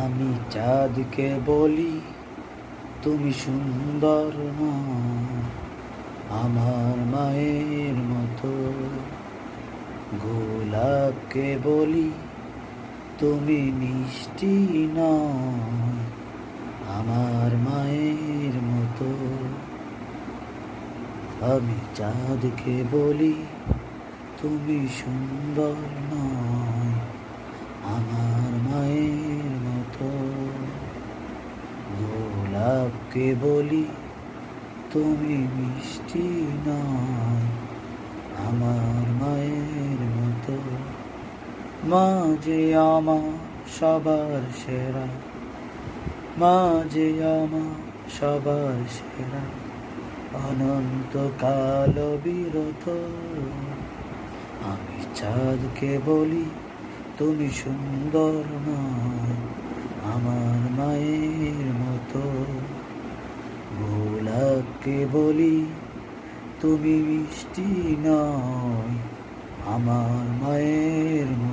আমি চাঁদকে বলি তুমি সুন্দর নও আমার মায়ের মতো, গোলাপকে বলি তুমি মিষ্টি নও আমার মায়ের মতো। আমি চাঁদকে বলি তুমি সুন্দর নও আমার মায়ের মতো, গোলাপকে বলি তুমি মিষ্টি নও আমার মায়ের মতো। মা যে আমার সবার সেরা, মা যে আমার সবার সেরা, অনন্তকাল বিরত। আমি চাঁদকে বলি তুমি সুন্দর নও আমার মায়ের মতো, গোলাপকে বলি তুমি মিষ্টি নও আমার মায়ের মতো।